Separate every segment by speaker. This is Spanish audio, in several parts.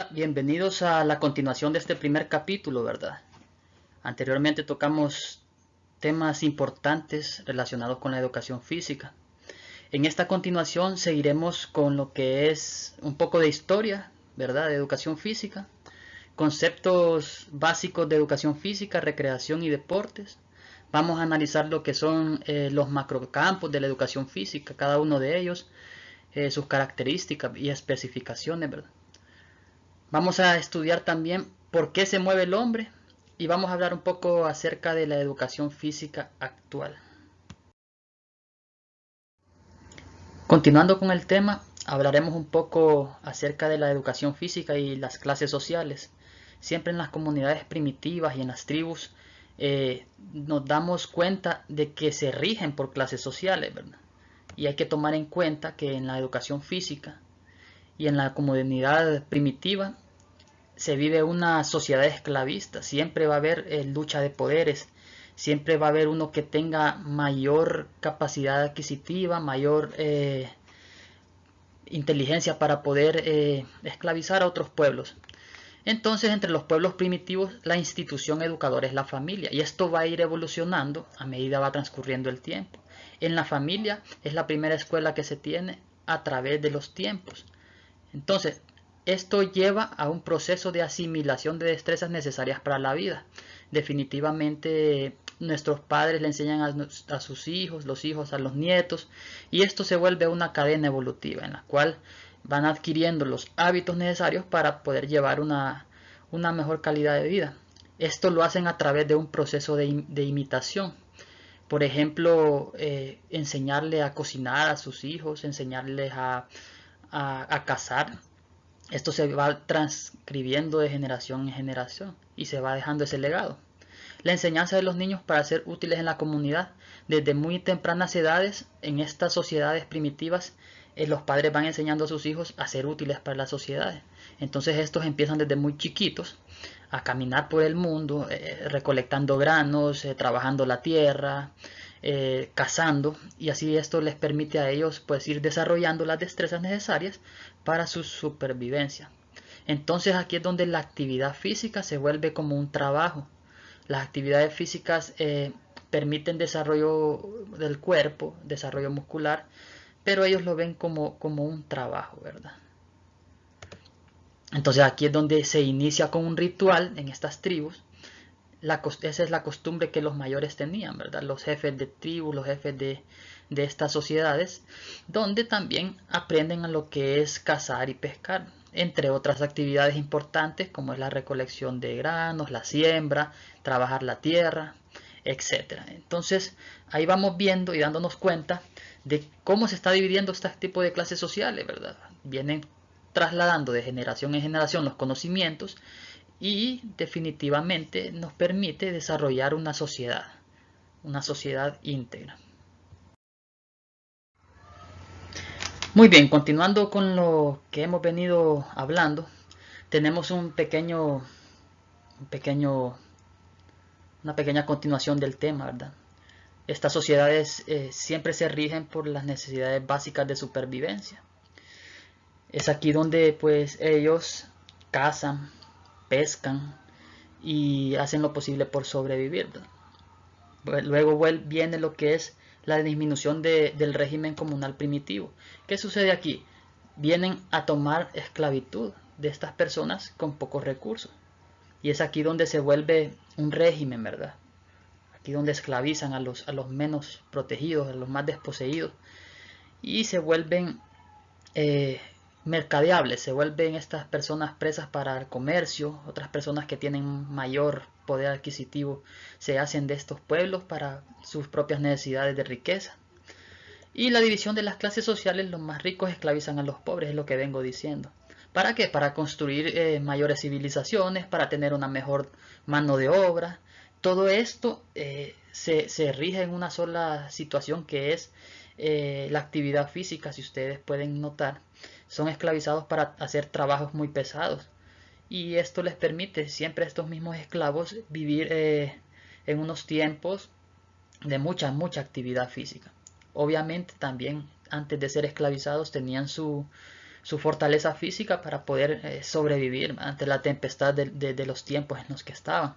Speaker 1: Bienvenidos a la continuación de este primer capítulo, ¿verdad? Anteriormente tocamos temas importantes relacionados con la educación física. En esta continuación seguiremos con lo que es un poco de historia, ¿verdad? De educación física, conceptos básicos de educación física, recreación y deportes. Vamos a analizar lo que son los macrocampos de la educación física, cada uno de ellos, sus características y especificaciones, ¿verdad? Vamos a estudiar también por qué se mueve el hombre y vamos a hablar un poco acerca de la educación física actual. Continuando con el tema, hablaremos un poco acerca de la educación física y las clases sociales. Siempre en las comunidades primitivas y en las tribus nos damos cuenta de que se rigen por clases sociales, ¿verdad? Y hay que tomar en cuenta que en la educación física y en la comunidad primitiva se vive una sociedad esclavista, siempre va a haber lucha de poderes, siempre va a haber uno que tenga mayor capacidad adquisitiva, mayor inteligencia para poder esclavizar a otros pueblos. Entonces, entre los pueblos primitivos, la institución educadora es la familia, y esto va a ir evolucionando a medida va transcurriendo el tiempo. En la familia es la primera escuela que se tiene a través de los tiempos. Entonces, esto lleva a un proceso de asimilación de destrezas necesarias para la vida. Definitivamente nuestros padres le enseñan a sus hijos, los hijos a los nietos, y esto se vuelve una cadena evolutiva en la cual van adquiriendo los hábitos necesarios para poder llevar una mejor calidad de vida. Esto lo hacen a través de un proceso de imitación. Por ejemplo, enseñarle a cocinar a sus hijos, enseñarles a cazar. Esto se va transcribiendo de generación en generación y se va dejando ese legado. La enseñanza de los niños para ser útiles en la comunidad. Desde muy tempranas edades, en estas sociedades primitivas, los padres van enseñando a sus hijos a ser útiles para las sociedades. Entonces estos empiezan desde muy chiquitos a caminar por el mundo, recolectando granos, trabajando la tierra, cazando, y así esto les permite a ellos pues ir desarrollando las destrezas necesarias para su supervivencia. Entonces aquí es donde la actividad física se vuelve como un trabajo. Las actividades físicas permiten desarrollo del cuerpo, desarrollo muscular, pero ellos lo ven como un trabajo, ¿verdad? Entonces aquí es donde se inicia con un ritual en estas tribus. Esa es la costumbre que los mayores tenían, ¿verdad? Los jefes de tribu, los jefes de estas sociedades, donde también aprenden a lo que es cazar y pescar, entre otras actividades importantes como es la recolección de granos, la siembra, trabajar la tierra, etcétera. Entonces ahí vamos viendo y dándonos cuenta de cómo se está dividiendo este tipo de clases sociales, ¿verdad? Vienen trasladando de generación en generación los conocimientos y definitivamente nos permite desarrollar una sociedad íntegra. Muy bien, continuando con lo que hemos venido hablando, tenemos un pequeño, una pequeña continuación del tema, ¿verdad? Estas sociedades siempre se rigen por las necesidades básicas de supervivencia. Es aquí donde pues ellos cazan, pescan y hacen lo posible por sobrevivir, ¿verdad? Luego viene lo que es la disminución del régimen comunal primitivo. ¿Qué sucede aquí? Vienen a tomar esclavitud de estas personas con pocos recursos. Y es aquí donde se vuelve un régimen, ¿verdad? Aquí donde esclavizan a los menos protegidos, a los más desposeídos. Y se vuelven mercadeables, se vuelven estas personas presas para el comercio, otras personas que tienen mayor poder adquisitivo se hacen de estos pueblos para sus propias necesidades de riqueza. Y la división de las clases sociales, los más ricos esclavizan a los pobres, es lo que vengo diciendo. ¿Para qué? Para construir mayores civilizaciones, para tener una mejor mano de obra. Todo esto se rige en una sola situación que es la actividad física, si ustedes pueden notar. Son esclavizados para hacer trabajos muy pesados. Y esto les permite siempre a estos mismos esclavos vivir en unos tiempos de mucha actividad física. Obviamente también antes de ser esclavizados tenían su fortaleza física para poder sobrevivir ante la tempestad de los tiempos en los que estaban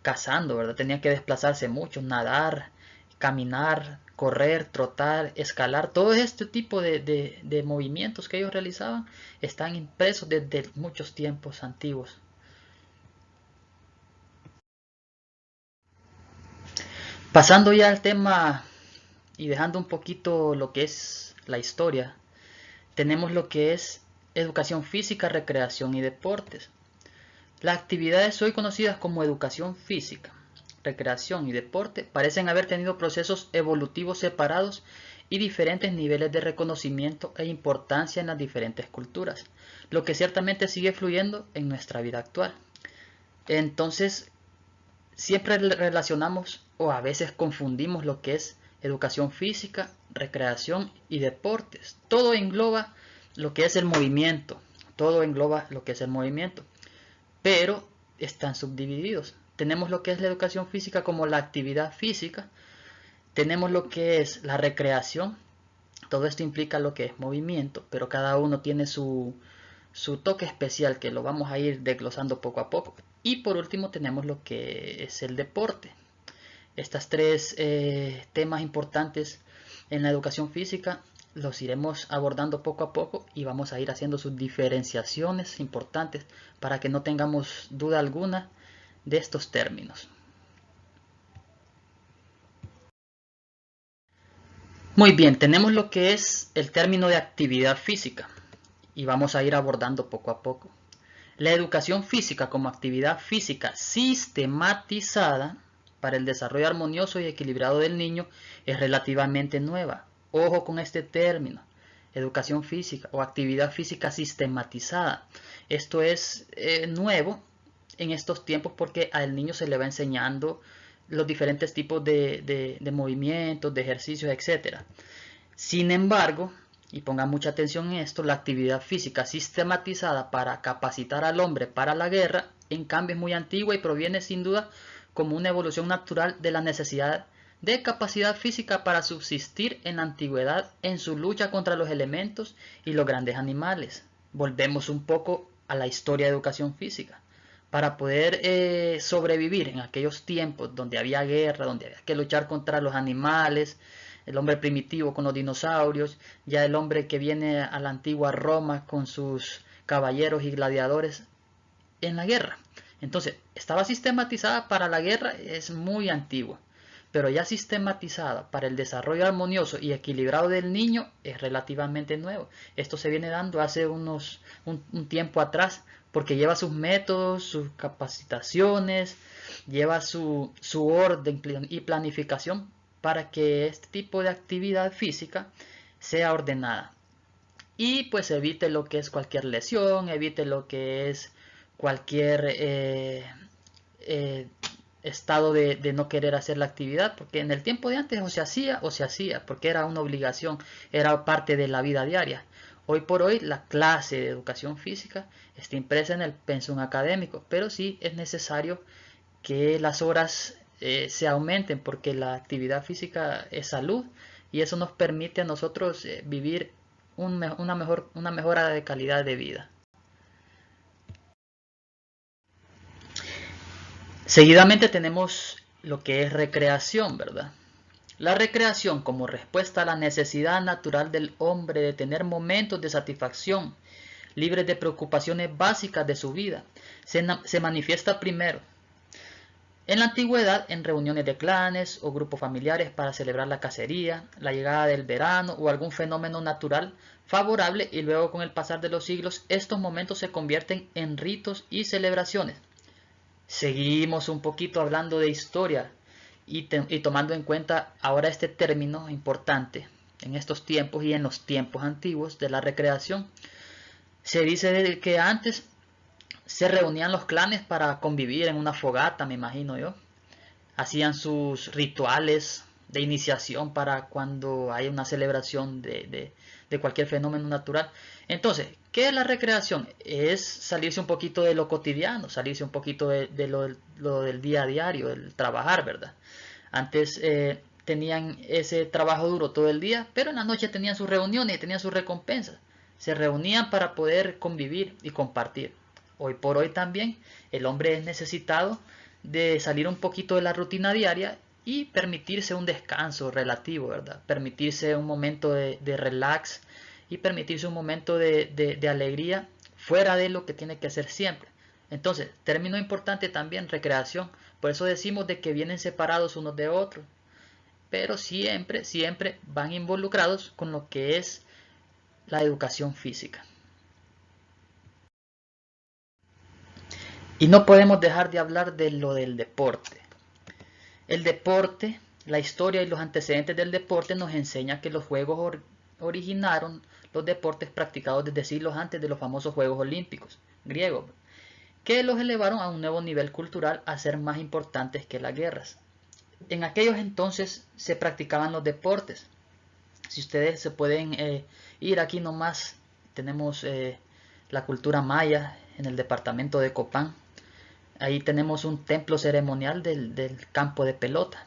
Speaker 1: cazando, ¿verdad? Tenían que desplazarse mucho, nadar, caminar, correr, trotar, escalar, todo este tipo de movimientos que ellos realizaban están impresos desde muchos tiempos antiguos. Pasando ya al tema y dejando un poquito lo que es la historia, tenemos lo que es educación física, recreación y deportes. Las actividades hoy conocidas como educación física, recreación y deporte parecen haber tenido procesos evolutivos separados y diferentes niveles de reconocimiento e importancia en las diferentes culturas, lo que ciertamente sigue fluyendo en nuestra vida actual. Entonces, siempre relacionamos o a veces confundimos lo que es educación física, recreación y deportes. Todo engloba lo que es el movimiento, todo engloba lo que es el movimiento, pero están subdivididos. Tenemos lo que es la educación física como la actividad física, tenemos lo que es la recreación, todo esto implica lo que es movimiento, pero cada uno tiene su toque especial que lo vamos a ir desglosando poco a poco. Y por último tenemos lo que es el deporte. Estas tres temas importantes en la educación física los iremos abordando poco a poco y vamos a ir haciendo sus diferenciaciones importantes para que no tengamos duda alguna de estos términos. Muy bien, tenemos lo que es el término de actividad física y vamos a ir abordando poco a poco. La educación física como actividad física sistematizada para el desarrollo armonioso y equilibrado del niño es relativamente nueva. Ojo con este término, educación física o actividad física sistematizada. Esto es nuevo en estos tiempos porque al niño se le va enseñando los diferentes tipos de movimientos, de ejercicios, etc. Sin embargo, y pongan mucha atención en esto, la actividad física sistematizada para capacitar al hombre para la guerra, en cambio es muy antigua y proviene sin duda como una evolución natural de la necesidad de capacidad física para subsistir en la antigüedad en su lucha contra los elementos y los grandes animales. Volvemos un poco a la historia de educación física. Para poder sobrevivir en aquellos tiempos donde había guerra, donde había que luchar contra los animales, el hombre primitivo con los dinosaurios, ya el hombre que viene a la antigua Roma con sus caballeros y gladiadores en la guerra. Entonces, estaba sistematizada para la guerra, es muy antigua, pero ya sistematizada para el desarrollo armonioso y equilibrado del niño es relativamente nuevo. Esto se viene dando hace un tiempo atrás, porque lleva sus métodos, sus capacitaciones, lleva su orden y planificación para que este tipo de actividad física sea ordenada y pues evite lo que es cualquier lesión, evite lo que es cualquier estado de no querer hacer la actividad, porque en el tiempo de antes o se hacía, porque era una obligación, era parte de la vida diaria. Hoy por hoy la clase de educación física está impresa en el pensum académico, pero sí es necesario que las horas se aumenten porque la actividad física es salud y eso nos permite a nosotros vivir una mejora de calidad de vida. Seguidamente tenemos lo que es recreación, ¿verdad? La recreación como respuesta a la necesidad natural del hombre de tener momentos de satisfacción libres de preocupaciones básicas de su vida se manifiesta primero en la antigüedad en reuniones de clanes o grupos familiares para celebrar la cacería, la llegada del verano o algún fenómeno natural favorable, y luego con el pasar de los siglos estos momentos se convierten en ritos y celebraciones. Seguimos un poquito hablando de historia y tomando en cuenta ahora este término importante en estos tiempos y en los tiempos antiguos de la recreación. Se dice que antes se reunían los clanes para convivir en una fogata, me imagino yo. Hacían sus rituales de iniciación para cuando hay una celebración de cualquier fenómeno natural. Entonces, ¿qué es la recreación? Es salirse un poquito de lo cotidiano, salirse un poquito de lo del día a diario, el trabajar, ¿verdad? Antes tenían ese trabajo duro todo el día, pero en la noche tenían sus reuniones y tenían sus recompensas. Se reunían para poder convivir y compartir. Hoy por hoy también el hombre es necesitado de salir un poquito de la rutina diaria y permitirse un descanso relativo, ¿verdad? Permitirse un momento de relax y permitirse un momento de alegría fuera de lo que tiene que hacer siempre. Entonces, término importante también, recreación. Por eso decimos de que vienen separados unos de otros, pero siempre, siempre van involucrados con lo que es la educación física. Y no podemos dejar de hablar de lo del deporte. El deporte, la historia y los antecedentes del deporte nos enseña que los juegos originaron los deportes practicados desde siglos antes de los famosos Juegos Olímpicos griegos, que los elevaron a un nuevo nivel cultural a ser más importantes que las guerras. En aquellos entonces se practicaban los deportes. Si ustedes se pueden ir aquí nomás, tenemos la cultura maya en el departamento de Copán. Ahí tenemos un templo ceremonial del campo de pelota.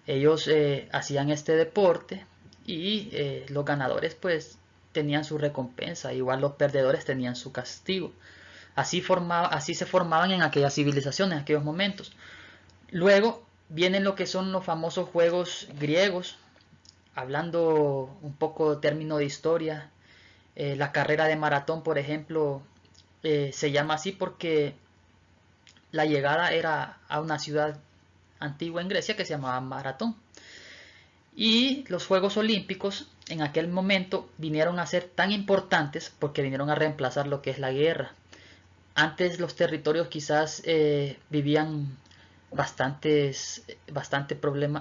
Speaker 1: Ellos hacían este deporte y los ganadores pues tenían su recompensa, igual los perdedores tenían su castigo. Así se formaban en aquellas civilizaciones, en aquellos momentos. Luego vienen lo que son los famosos juegos griegos, hablando un poco de término de historia. La carrera de maratón, por ejemplo, se llama así porque la llegada era a una ciudad antigua en Grecia que se llamaba Maratón. Y los Juegos Olímpicos en aquel momento vinieron a ser tan importantes porque vinieron a reemplazar lo que es la guerra. Antes los territorios quizás vivían bastante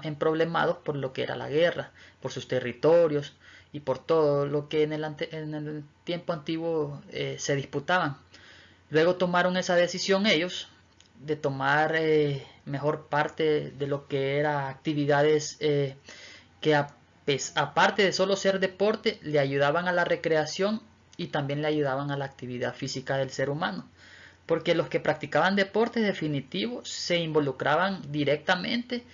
Speaker 1: emproblemados por lo que era la guerra, por sus territorios y por todo lo que en el tiempo antiguo se disputaban. Luego tomaron esa decisión ellos de tomar mejor parte de lo que era actividades que aparte de solo ser deporte le ayudaban a la recreación y también le ayudaban a la actividad física del ser humano, porque los que practicaban deportes definitivos se involucraban directamente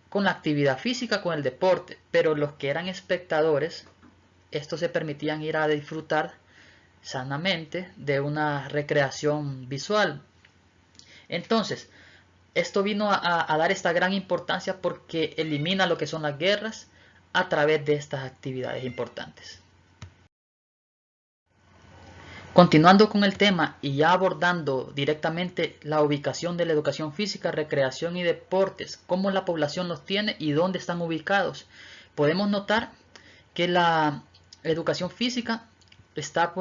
Speaker 1: con la actividad física, con el deporte, pero los que eran espectadores, estos se permitían ir a disfrutar sanamente de una recreación visual. Entonces, esto vino a dar esta gran importancia porque elimina lo que son las guerras a través de estas actividades importantes. Continuando con el tema y ya abordando directamente la ubicación de la educación física, recreación y deportes, cómo la población los tiene y dónde están ubicados, podemos notar que la educación física está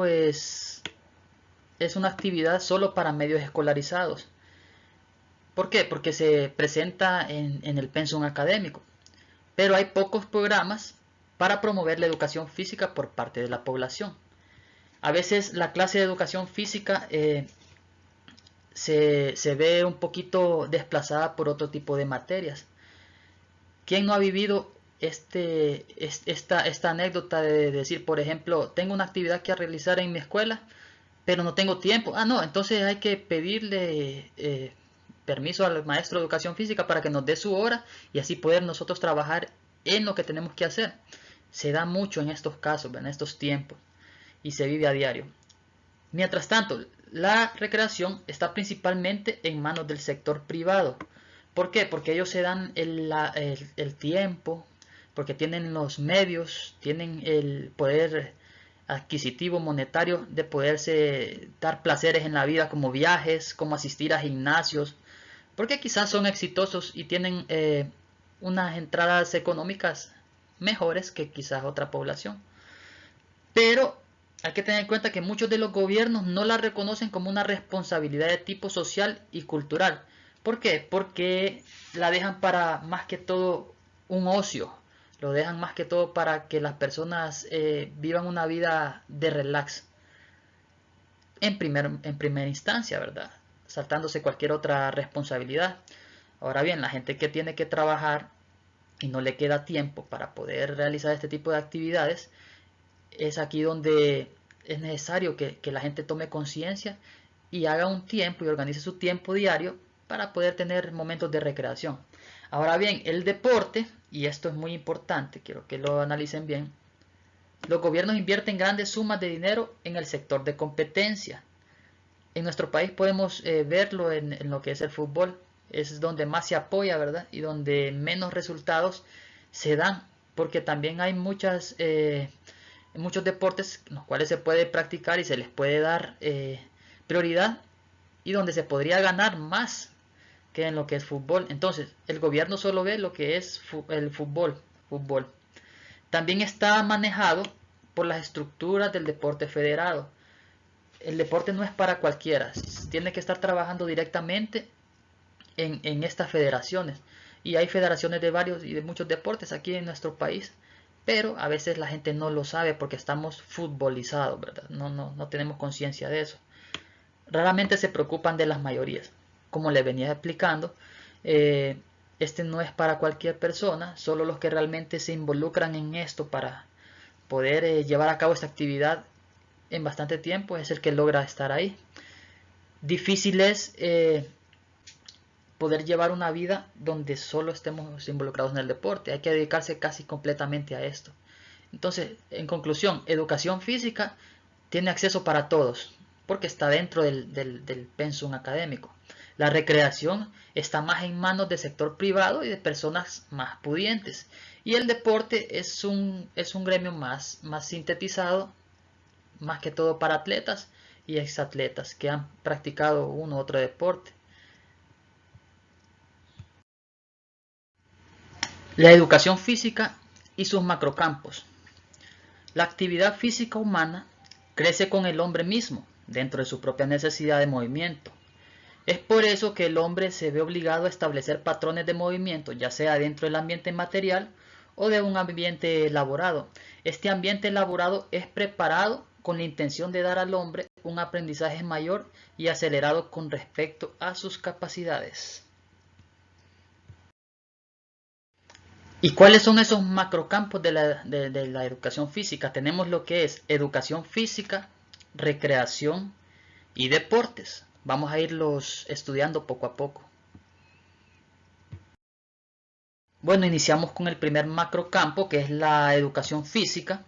Speaker 1: es una actividad solo para medios escolarizados. ¿Por qué? Porque se presenta en el pensum académico, pero hay pocos programas para promover la educación física por parte de la población. A veces la clase de educación física se ve un poquito desplazada por otro tipo de materias. ¿Quién no ha vivido esta anécdota de decir, por ejemplo, tengo una actividad que realizar en mi escuela, pero no tengo tiempo? Ah, no, entonces hay que pedirle permiso al maestro de educación física para que nos dé su hora y así poder nosotros trabajar en lo que tenemos que hacer. Se da mucho en estos casos, en estos tiempos, y se vive a diario. Mientras tanto, la recreación está principalmente en manos del sector privado. ¿Por qué? Porque ellos se dan el tiempo, porque tienen los medios, tienen el poder adquisitivo monetario de poderse dar placeres en la vida como viajes, como asistir a gimnasios, porque quizás son exitosos y tienen unas entradas económicas mejores que quizás otra población. Pero hay que tener en cuenta que muchos de los gobiernos no la reconocen como una responsabilidad de tipo social y cultural. ¿Por qué? Porque la dejan para más que todo un ocio. Lo dejan más que todo para que las personas vivan una vida de relax. En primera instancia, ¿verdad? Saltándose cualquier otra responsabilidad. Ahora bien, la gente que tiene que trabajar y no le queda tiempo para poder realizar este tipo de actividades, es aquí donde es necesario que la gente tome conciencia y haga un tiempo y organice su tiempo diario para poder tener momentos de recreación. Ahora bien, el deporte, y esto es muy importante, quiero que lo analicen bien, Los gobiernos invierten grandes sumas de dinero en el sector de competencia. En nuestro país podemos verlo en lo que es el fútbol. Es donde más se apoya, ¿verdad? Y donde menos resultados se dan. Porque también hay muchos deportes en los cuales se puede practicar y se les puede dar prioridad y donde se podría ganar más que en lo que es fútbol. Entonces, el gobierno solo ve lo que es el fútbol. También está manejado por las estructuras del deporte federado. El deporte no es para cualquiera, tiene que estar trabajando directamente en estas federaciones. Y hay federaciones de varios y de muchos deportes aquí en nuestro país, pero a veces la gente no lo sabe porque estamos futbolizados, ¿verdad? No tenemos conciencia de eso. Raramente se preocupan de las mayorías. Como les venía explicando, este no es para cualquier persona, solo los que realmente se involucran en esto para poder llevar a cabo esta actividad en bastante tiempo es el que logra estar ahí. Difícil es poder llevar una vida donde solo estemos involucrados en el deporte. Hay que dedicarse casi completamente a esto. Entonces, en conclusión, educación física tiene acceso para todos, porque está dentro del pensum académico. La recreación está más en manos del sector privado y de personas más pudientes. Y el deporte es un gremio más sintetizado, más que todo para atletas y exatletas que han practicado uno u otro deporte. La educación física y sus macrocampos. La actividad física humana crece con el hombre mismo, dentro de su propia necesidad de movimiento. Es por eso que el hombre se ve obligado a establecer patrones de movimiento, ya sea dentro del ambiente material o de un ambiente elaborado. Este ambiente elaborado es preparado con la intención de dar al hombre un aprendizaje mayor y acelerado con respecto a sus capacidades. ¿Y cuáles son esos macrocampos de la educación física? Tenemos lo que es educación física, recreación y deportes. Vamos a irlos estudiando poco a poco. Bueno, iniciamos con el primer macrocampo, que es la educación física.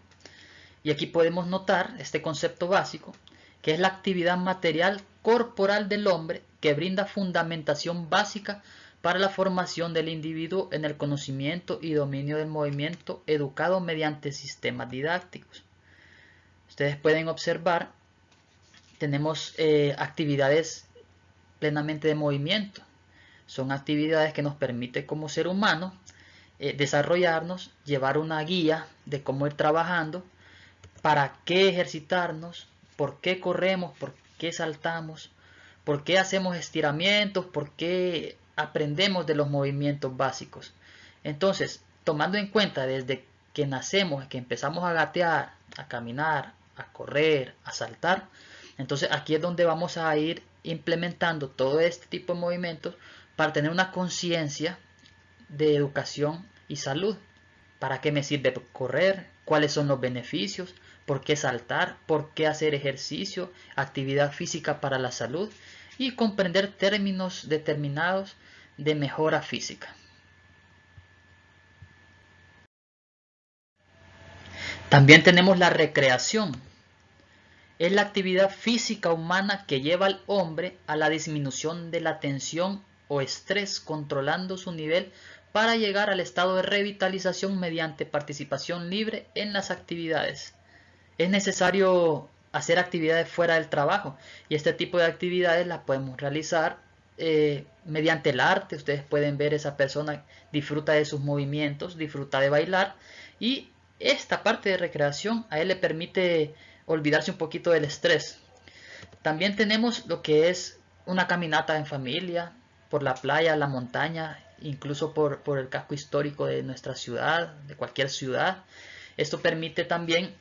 Speaker 1: Y aquí podemos notar este concepto básico, que es la actividad material corporal del hombre que brinda fundamentación básica para la formación del individuo en el conocimiento y dominio del movimiento educado mediante sistemas didácticos. Ustedes pueden observar, tenemos actividades plenamente de movimiento. Son actividades que nos permiten como ser humano desarrollarnos, llevar una guía de cómo ir trabajando, para qué ejercitarnos, por qué corremos, por qué saltamos, por qué hacemos estiramientos, por qué aprendemos de los movimientos básicos. Entonces, tomando en cuenta desde que nacemos, que empezamos a gatear, a caminar, a correr, a saltar, entonces aquí es donde vamos a ir implementando todo este tipo de movimientos para tener una conciencia de educación y salud. ¿Para qué me sirve correr? ¿Cuáles son los beneficios? ¿Por qué saltar? ¿Por qué hacer ejercicio? Actividad física para la salud y comprender términos determinados de mejora física. También tenemos la recreación. Es la actividad física humana que lleva al hombre a la disminución de la tensión o estrés, controlando su nivel para llegar al estado de revitalización mediante participación libre en las actividades. Es necesario hacer actividades fuera del trabajo y este tipo de actividades las podemos realizar mediante el arte. Ustedes pueden ver esa persona disfruta de sus movimientos, disfruta de bailar y esta parte de recreación a él le permite olvidarse un poquito del estrés. También tenemos lo que es una caminata en familia, por la playa, la montaña, incluso por el casco histórico de nuestra ciudad, de cualquier ciudad. Esto permite también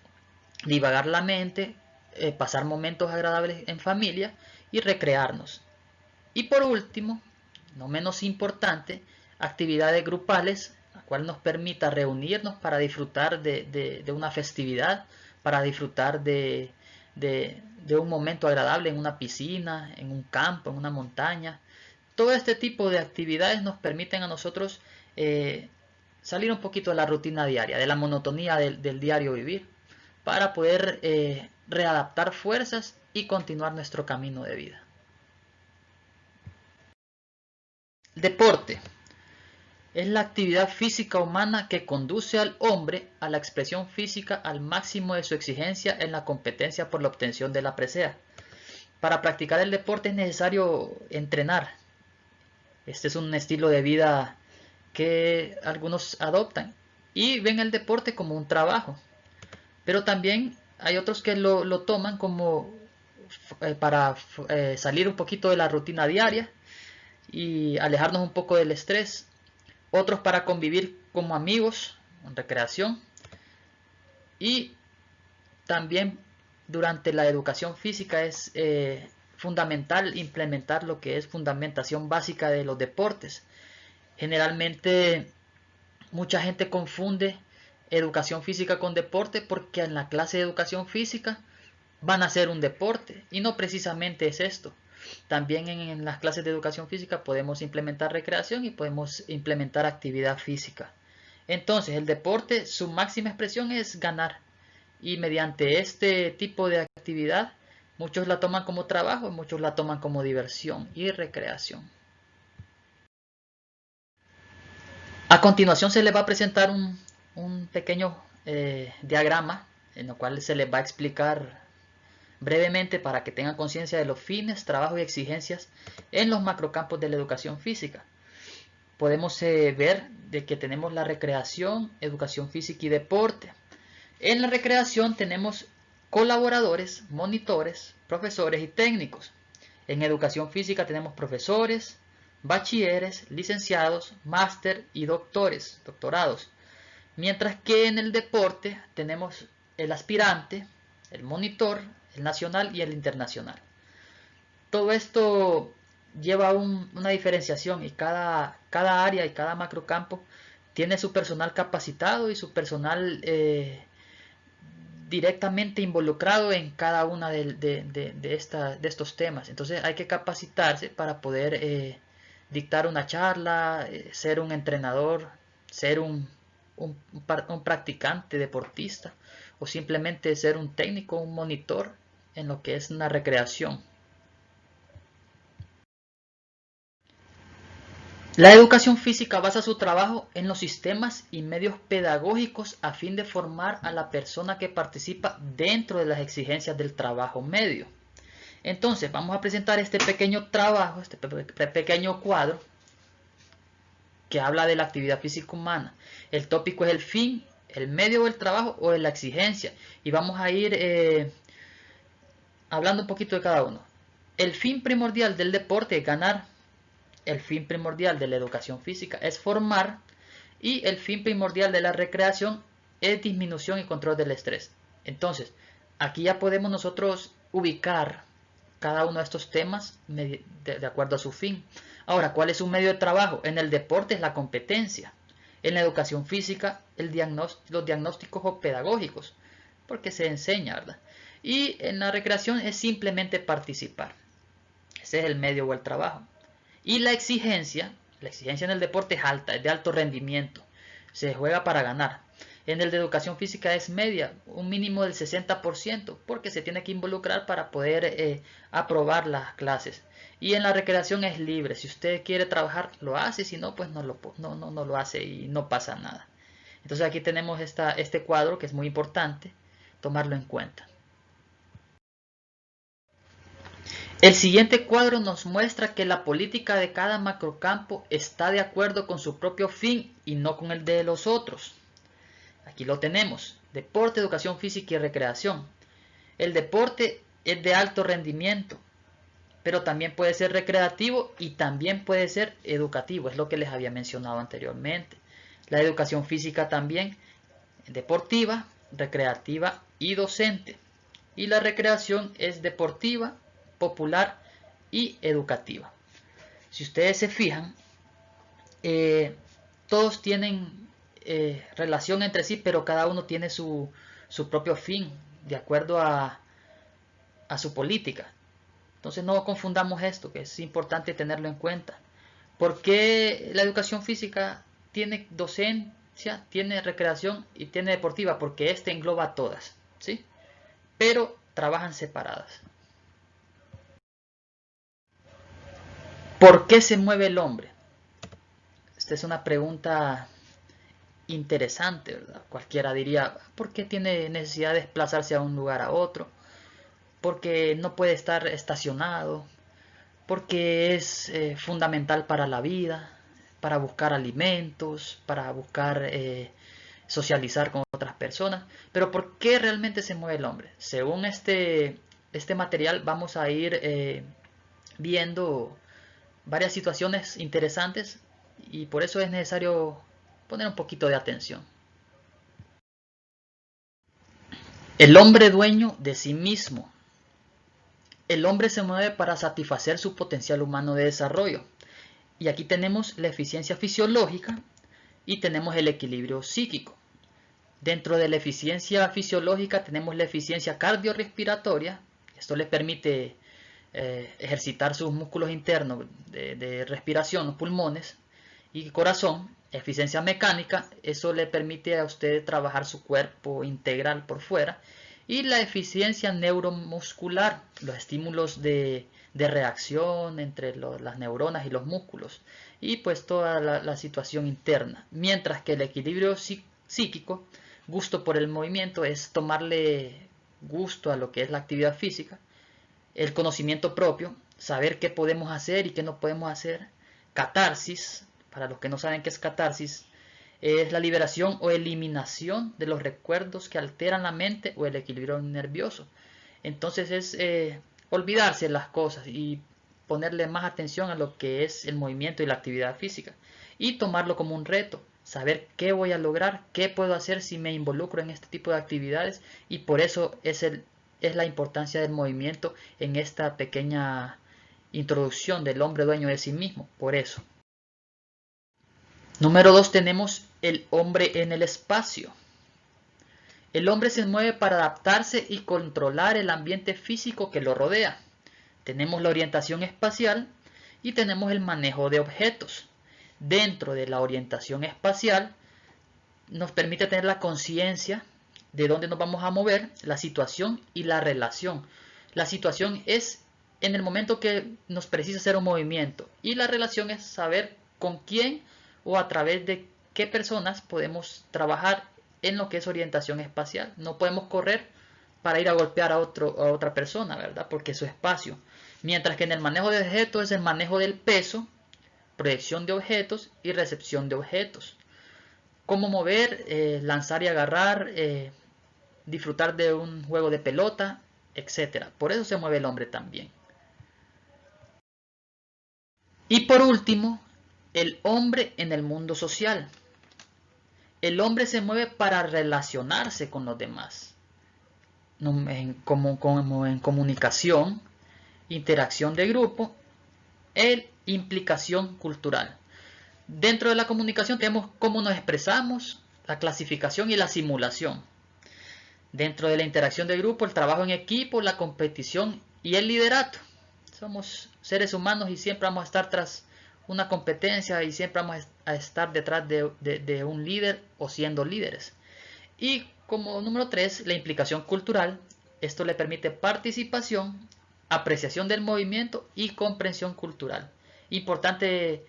Speaker 1: divagar la mente, pasar momentos agradables en familia y recrearnos. Y por último, no menos importante, actividades grupales, la cual nos permita reunirnos para disfrutar de una festividad, para disfrutar de un momento agradable en una piscina, en un campo, en una montaña. Todo este tipo de actividades nos permiten a nosotros salir un poquito de la rutina diaria, de la monotonía del diario vivir. para poder readaptar fuerzas y continuar nuestro camino de vida. Deporte es la actividad física humana que conduce al hombre a la expresión física al máximo de su exigencia en la competencia por la obtención de la presea. Para practicar el deporte es necesario entrenar. Este es un estilo de vida que algunos adoptan y ven el deporte como un trabajo. Pero también hay otros que lo toman como para salir un poquito de la rutina diaria y alejarnos un poco del estrés. Otros para convivir como amigos, en recreación. Y también durante la educación física es fundamental implementar lo que es fundamentación básica de los deportes. Generalmente mucha gente confunde educación física con deporte porque en la clase de educación física van a hacer un deporte y no precisamente es esto. También en las clases de educación física podemos implementar recreación y podemos implementar actividad física. Entonces el deporte, su máxima expresión es ganar, y mediante este tipo de actividad muchos la toman como trabajo y muchos la toman como diversión y recreación. A continuación se les va a presentar un pequeño diagrama en el cual se les va a explicar brevemente para que tengan conciencia de los fines, trabajo y exigencias en los macrocampos de la educación física. Podemos ver de que tenemos la recreación, educación física y deporte. En la recreación tenemos colaboradores, monitores, profesores y técnicos. En educación física tenemos profesores, bachilleres, licenciados, máster y doctorados. Mientras que en el deporte tenemos el aspirante, el monitor, el nacional y el internacional. Todo esto lleva una diferenciación y cada área y cada macrocampo tiene su personal capacitado y su personal directamente involucrado en cada una de estos temas. Entonces hay que capacitarse para poder dictar una charla, ser un entrenador, ser un practicante deportista o simplemente ser un técnico, un monitor en lo que es una recreación. La educación física basa su trabajo en los sistemas y medios pedagógicos a fin de formar a la persona que participa dentro de las exigencias del trabajo medio. Entonces vamos a presentar este pequeño trabajo, este pequeño cuadro que habla de la actividad física humana. El tópico es el fin, el medio del trabajo o de la exigencia. Y vamos a ir hablando un poquito de cada uno. El fin primordial del deporte es ganar. El fin primordial de la educación física es formar. Y el fin primordial de la recreación es disminución y control del estrés. Entonces, aquí ya podemos nosotros ubicar cada uno de estos temas de acuerdo a su fin. Ahora, ¿cuál es un medio de trabajo? En el deporte es la competencia. En la educación física, los diagnósticos o pedagógicos, porque se enseña, ¿verdad? Y en la recreación es simplemente participar. Ese es el medio o el trabajo. Y la exigencia en el deporte es alta, es de alto rendimiento. Se juega para ganar. En el de educación física es media, un mínimo del 60%, porque se tiene que involucrar para poder aprobar las clases. Y en la recreación es libre, si usted quiere trabajar lo hace, si no pues no lo hace y no pasa nada. Entonces aquí tenemos este cuadro que es muy importante tomarlo en cuenta. El siguiente cuadro nos muestra que la política de cada macrocampo está de acuerdo con su propio fin y no con el de los otros. Aquí lo tenemos, deporte, educación física y recreación. El deporte es de alto rendimiento, pero también puede ser recreativo y también puede ser educativo, es lo que les había mencionado anteriormente. La educación física también, deportiva, recreativa y docente. Y la recreación es deportiva, popular y educativa. Si ustedes se fijan, todos tienen relación entre sí, pero cada uno tiene su propio fin, de acuerdo a su política. Entonces no confundamos esto, que es importante tenerlo en cuenta. ¿Por qué la educación física tiene docencia, tiene recreación y tiene deportiva? Porque este engloba todas. ¿sí? Pero trabajan separadas. ¿Por qué se mueve el hombre? Esta es una pregunta interesante, ¿verdad? Cualquiera diría, ¿por qué tiene necesidad de desplazarse a un lugar a otro? Porque no puede estar estacionado, porque es fundamental para la vida, para buscar alimentos, para buscar socializar con otras personas. Pero ¿por qué realmente se mueve el hombre? Según este material vamos a ir viendo varias situaciones interesantes y por eso es necesario poner un poquito de atención. El hombre dueño de sí mismo. El hombre se mueve para satisfacer su potencial humano de desarrollo. Y aquí tenemos la eficiencia fisiológica y tenemos el equilibrio psíquico. Dentro de la eficiencia fisiológica tenemos la eficiencia cardiorrespiratoria. Esto le permite ejercitar sus músculos internos de respiración, los pulmones y corazón. Eficiencia mecánica, eso le permite a usted trabajar su cuerpo integral por fuera. Y la eficiencia neuromuscular, los estímulos de reacción entre las neuronas y los músculos. Y pues toda la situación interna. Mientras que el equilibrio psíquico, gusto por el movimiento, es tomarle gusto a lo que es la actividad física. El conocimiento propio, saber qué podemos hacer y qué no podemos hacer. Catarsis, para los que no saben qué es catarsis, es la liberación o eliminación de los recuerdos que alteran la mente o el equilibrio nervioso. Entonces es olvidarse las cosas y ponerle más atención a lo que es el movimiento y la actividad física. Y tomarlo como un reto, saber qué voy a lograr, qué puedo hacer si me involucro en este tipo de actividades. Y por eso es la importancia del movimiento en esta pequeña introducción del hombre dueño de sí mismo. Por eso. Número 2 tenemos el hombre en el espacio. El hombre se mueve para adaptarse y controlar el ambiente físico que lo rodea. Tenemos la orientación espacial y tenemos el manejo de objetos. Dentro de la orientación espacial nos permite tener la conciencia de dónde nos vamos a mover, la situación y la relación. La situación es en el momento que nos precisa hacer un movimiento y la relación es saber con quién o a través de qué personas podemos trabajar en lo que es orientación espacial. No podemos correr para ir a golpear a otra persona, ¿verdad? Porque es su espacio. Mientras que en el manejo de objetos es el manejo del peso, proyección de objetos y recepción de objetos. Cómo mover, lanzar y agarrar, disfrutar de un juego de pelota, etc. Por eso se mueve el hombre también. Y por último, el hombre en el mundo social. El hombre se mueve para relacionarse con los demás, como en comunicación, interacción de grupo, implicación cultural. Dentro de la comunicación tenemos cómo nos expresamos, la clasificación y la simulación. Dentro de la interacción de grupo, el trabajo en equipo, la competición y el liderato. Somos seres humanos y siempre vamos a estar tras una competencia y siempre vamos a estar detrás de un líder o siendo líderes. Y como número 3, la implicación cultural. Esto le permite participación, apreciación del movimiento y comprensión cultural. Importante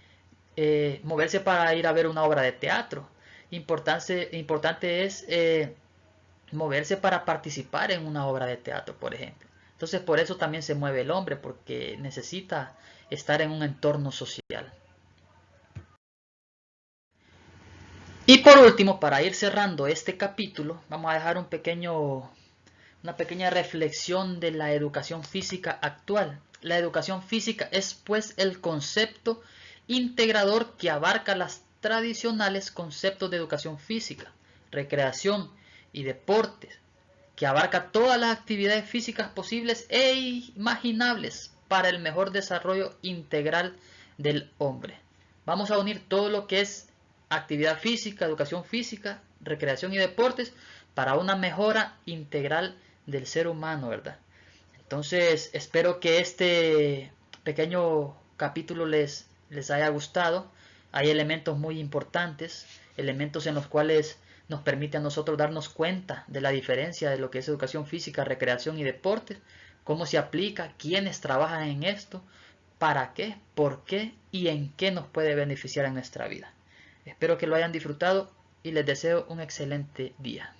Speaker 1: moverse para ir a ver una obra de teatro. Importante es moverse para participar en una obra de teatro, por ejemplo. Entonces por eso también se mueve el hombre, porque necesita estar en un entorno social. Y por último, para ir cerrando este capítulo, vamos a dejar una pequeña reflexión de la educación física actual. La educación física es pues el concepto integrador que abarca los tradicionales conceptos de educación física, recreación y deportes, que abarca todas las actividades físicas posibles e imaginables para el mejor desarrollo integral del hombre. Vamos a unir todo lo que es actividad física, educación física, recreación y deportes para una mejora integral del ser humano, ¿verdad? Entonces, espero que este pequeño capítulo les haya gustado. Hay elementos muy importantes, elementos en los cuales nos permite a nosotros darnos cuenta de la diferencia de lo que es educación física, recreación y deportes, cómo se aplica, quiénes trabajan en esto, para qué, por qué y en qué nos puede beneficiar en nuestra vida. Espero que lo hayan disfrutado y les deseo un excelente día.